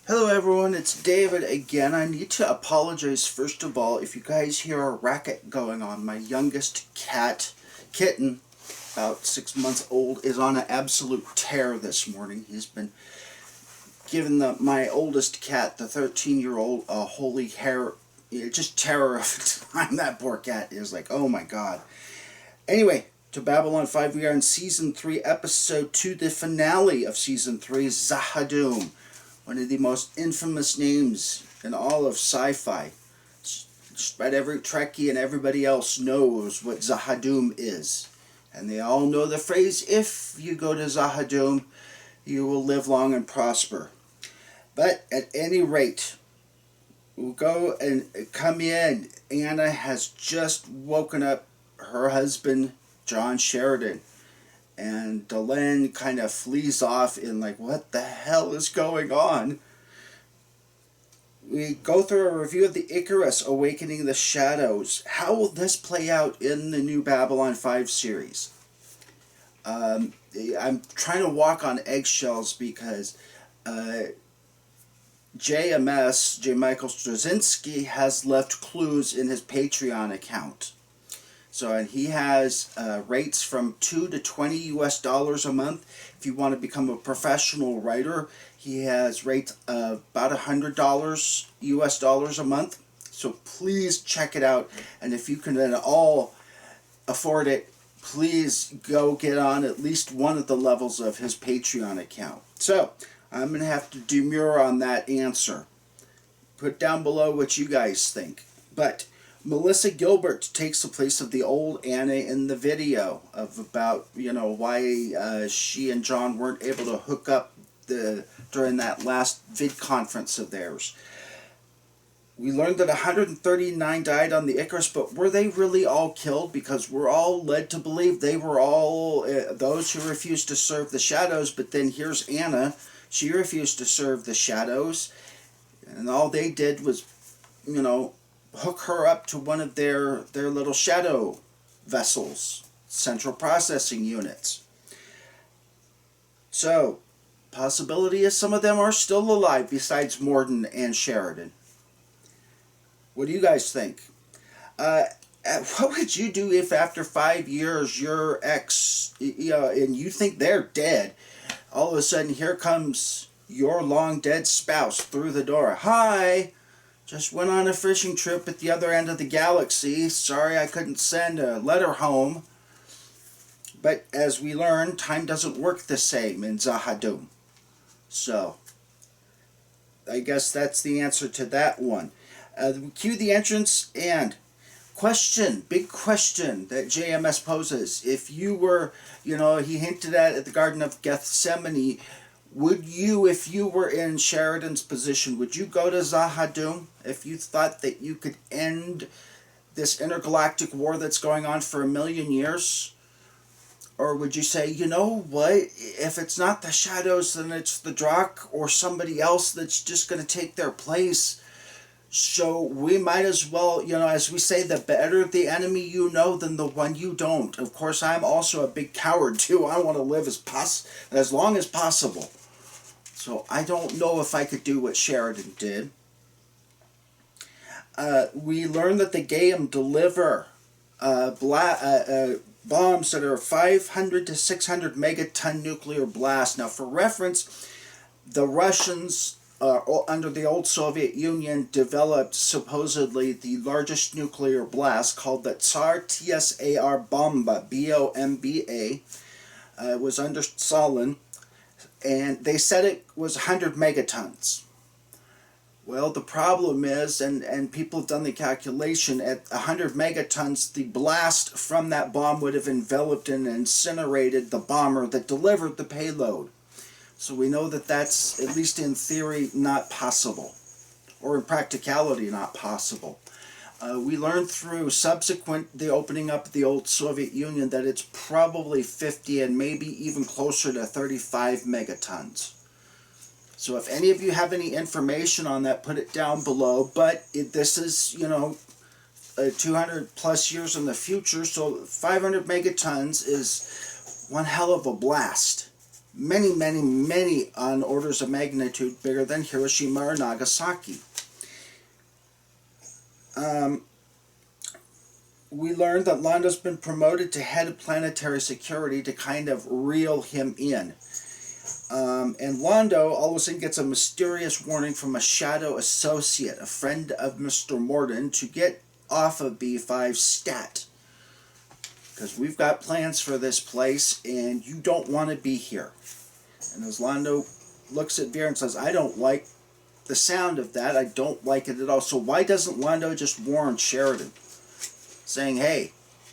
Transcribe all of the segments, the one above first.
Hello everyone, it's David again. I need to apologize first of all if you guys hear a racket going on. My youngest kitten, about 6 months old, is on an absolute tear this morning. He's been giving my oldest cat, the 13-year-old, a holy hair, just terror of time. That poor cat is like, oh my god. Anyway, to Babylon 5, we are in Season 3, Episode 2, the finale of Season 3, Zahadum. One of the most infamous names in all of sci-fi. Just about every Trekkie and everybody else knows what Zahadum is. And they all know the phrase, if you go to Zahadum, you will live long and prosper. But at any rate, we'll go and come in. Anna has just woken up her husband, John Sheridan. And Delenn kind of flees off in like, what the hell is going on? We go through a review of the Icarus Awakening the Shadows. How will this play out in the new Babylon 5 series? I'm trying to walk on eggshells because JMS, J. Michael Straczynski, has left clues in his Patreon account. So, and he has rates from $2 to $20 US a month. If you want to become a professional writer, he has rates of about $100 US a month. So please check it out. And if you can at all afford it, please go get on at least one of the levels of his Patreon account. So I'm going to have to demur on that answer. Put down below what you guys think. But Melissa Gilbert takes the place of the old Anna in the video of about, why she and John weren't able to hook up during that last vid conference of theirs. We learned that 139 died on the Icarus, but were they really all killed? Because we're all led to believe they were all those who refused to serve the shadows, but then here's Anna. She refused to serve the shadows, and all they did was, hook her up to one of their little shadow vessels, central processing units. So, possibility is some of them are still alive besides Morden and Sheridan. What do you guys think? What would you do if after 5 years your ex, and you think they're dead, all of a sudden here comes your long dead spouse through the door? Hi! Just went on a fishing trip at the other end of the galaxy. Sorry I couldn't send a letter home. But as we learn, time doesn't work the same in Zahadum. So, I guess that's the answer to that one. Cue the entrance and question, big question that JMS poses. If you were, he hinted at the Garden of Gethsemane, would you, if you were in Sheridan's position, would you go to Zahadum if you thought that you could end this intergalactic war that's going on for 1,000,000 years? Or would you say, you know what, if it's not the shadows, then it's the Drakh or somebody else that's just going to take their place. So we might as well, as we say, the better the enemy you know than the one you don't. Of course, I'm also a big coward too. I want to live as long as possible. So I don't know if I could do what Sheridan did. We learned that the Gaiam deliver bombs that are 500 to 600 megaton nuclear blast. Now, for reference, the Russians, under the old Soviet Union, developed supposedly the largest nuclear blast called the Tsar Tsar Bomba, B-O-M-B-A. It was under Stalin, and they said it was 100 megatons. Well, the problem is, and people have done the calculation, at 100 megatons, the blast from that bomb would have enveloped and incinerated the bomber that delivered the payload. So we know that that's, at least in theory, not possible. Or in practicality, not possible. We learned through the opening up of the old Soviet Union that it's probably 50 and maybe even closer to 35 megatons. So if any of you have any information on that, put it down below. But this is, 200 plus years in the future, so 500 megatons is one hell of a blast. many, many, many on orders of magnitude bigger than Hiroshima or Nagasaki. We learned that Londo's been promoted to head of planetary security to kind of reel him in. And Londo all of a sudden gets a mysterious warning from a shadow associate, a friend of Mr. Morden, to get off of B5 stat. Because we've got plans for this place, and you don't want to be here. And as Londo looks at Veer and says, I don't like the sound of that, I don't like it at all. So why doesn't Londo just warn Sheridan? Saying, hey,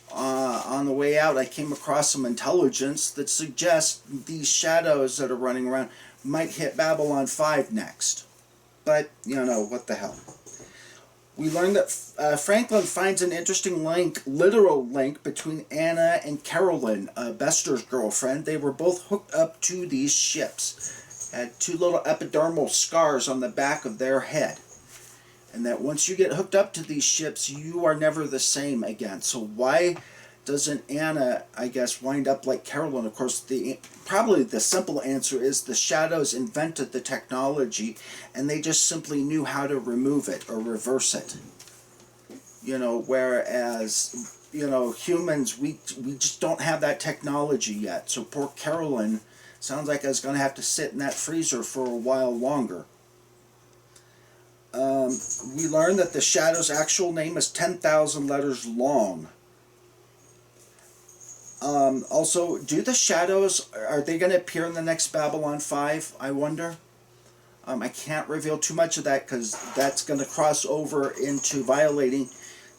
on the way out I came across some intelligence that suggests these shadows that are running around might hit Babylon 5 next. But, you know, what the hell. We learned that Franklin finds an interesting link, literal link, between Anna and Carolyn, Bester's girlfriend. They were both hooked up to these ships. Had two little epidermal scars on the back of their head. And that once you get hooked up to these ships, you are never the same again. So why doesn't Anna, I guess, wind up like Carolyn? Of course, probably the simple answer is the Shadows invented the technology, and they just simply knew how to remove it or reverse it. You know, whereas, you know, humans, we just don't have that technology yet. So poor Carolyn sounds like I was going to have to sit in that freezer for a while longer. We learned that the Shadow's actual name is 10,000 letters long. Also, do the Shadows, are they going to appear in the next Babylon 5, I wonder? I can't reveal too much of that because that's going to cross over into violating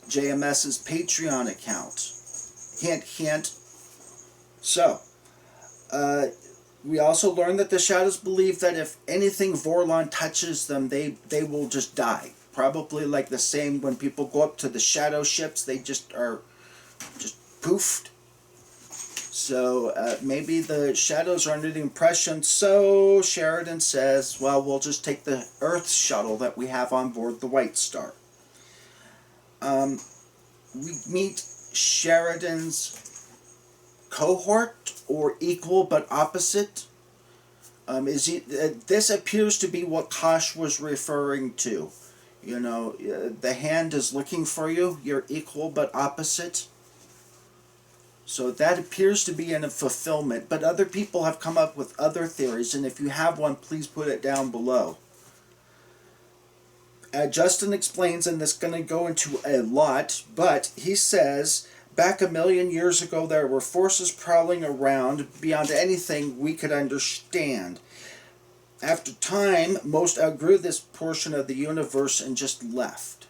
JMS's Patreon account. Hint, hint. So, we also learned that the Shadows believe that if anything Vorlon touches them, they will just die. Probably like the same when people go up to the Shadow ships, they just are just poofed. So maybe the Shadows are under the impression, so Sheridan says, well, we'll just take the Earth shuttle that we have on board the White Star. We meet Sheridan's cohort, or equal but opposite. This appears to be what Kosh was referring to. You know, the hand is looking for you, you're equal but opposite. So that appears to be in a fulfillment, but other people have come up with other theories, and if you have one, please put it down below. Justin explains, and this is going to go into a lot, but he says, back 1,000,000 years ago, there were forces prowling around beyond anything we could understand. After time, most outgrew this portion of the universe and just left.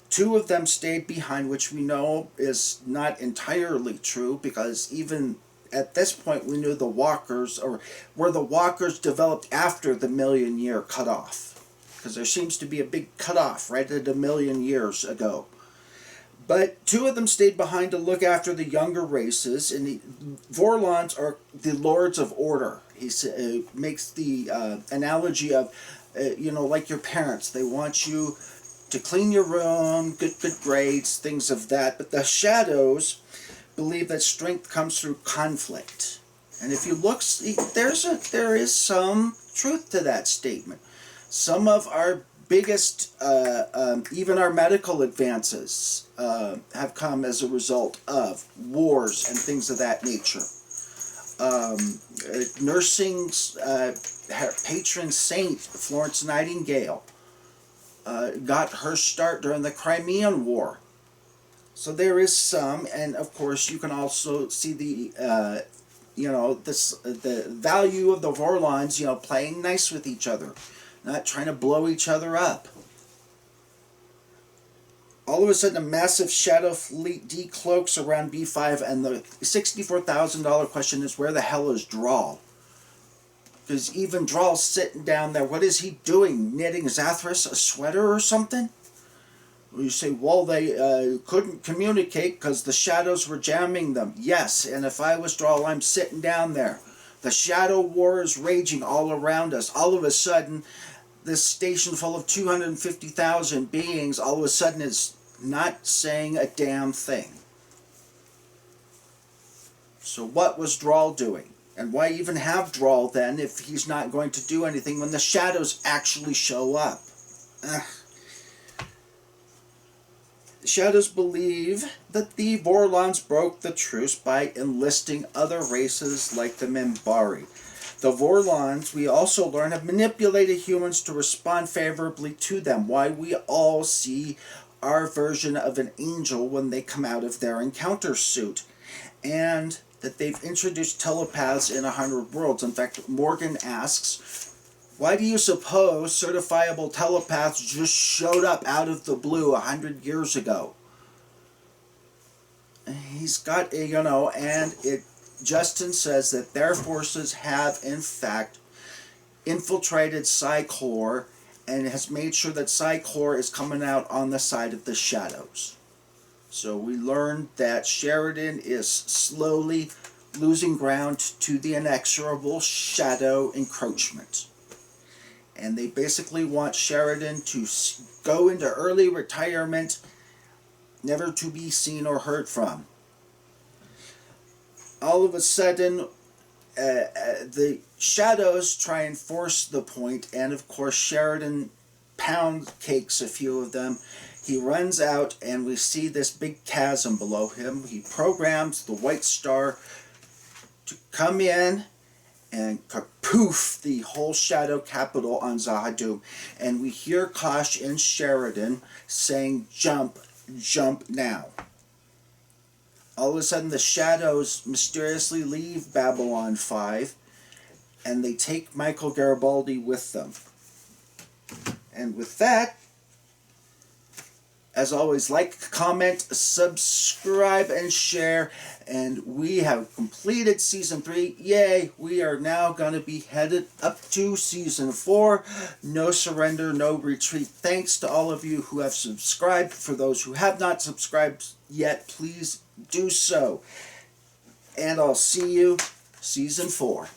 2 of them stayed behind, which we know is not entirely true, because even at this point we knew the walkers, or were the walkers developed after the 1,000,000-year cutoff. Because there seems to be a big cutoff right at 1,000,000 years ago. But 2 of them stayed behind to look after the younger races, and the Vorlons are the Lords of Order. He makes the analogy of, you know, like your parents. They want you to clean your room, good grades, things of that. But the Shadows believe that strength comes through conflict. And if you look, there is some truth to that statement. Some of our biggest, even our medical advances, have come as a result of wars and things of that nature. Nursing's patron saint, Florence Nightingale, got her start during the Crimean War. So there is some, and of course you can also see the, you know, the value of the Vorlons, you know, playing nice with each other, not trying to blow each other up. All of a sudden, a massive shadow fleet decloaks around B5, and the $64,000 question is, where the hell is Drawl? Because even Drawl's sitting down there. What is he doing? Knitting Zathras a sweater or something? You say, well, they couldn't communicate because the Shadows were jamming them. Yes, and if I was Drawl, I'm sitting down there. The Shadow War is raging all around us. All of a sudden, this station full of 250,000 beings all of a sudden is not saying a damn thing. So what was Drawl doing? And why even have Drawl then if he's not going to do anything when the shadows actually show up? Ugh. The shadows believe that the Vorlons broke the truce by enlisting other races like the Minbari. The Vorlons, we also learn, have manipulated humans to respond favorably to them, why we all see our version of an angel when they come out of their encounter suit. And that they've introduced telepaths in 100 worlds. In fact, Morgan asks, why do you suppose certifiable telepaths just showed up out of the blue 100 years ago? He's got a, and Justin says that their forces have, in fact, infiltrated Psychlor and has made sure that Psychlor is coming out on the side of the shadows. So we learned that Sheridan is slowly losing ground to the inexorable shadow encroachment. And they basically want Sheridan to go into early retirement, never to be seen or heard from. All of a sudden, the shadows try and force the point, and of course Sheridan pound cakes a few of them. He runs out, and we see this big chasm below him. He programs the White Star to come in and poof the whole shadow capital on Zahadum. And we hear Kosh and Sheridan saying, jump, jump now. All of a sudden the shadows mysteriously leave Babylon 5 and they take Michael Garibaldi with them. And with that, as always, like, comment, subscribe, and share. And we have completed Season 3. Yay! We are now going to be headed up to Season 4. No surrender, no retreat. Thanks to all of you who have subscribed. For those who have not subscribed yet, please do so. And I'll see you Season 4.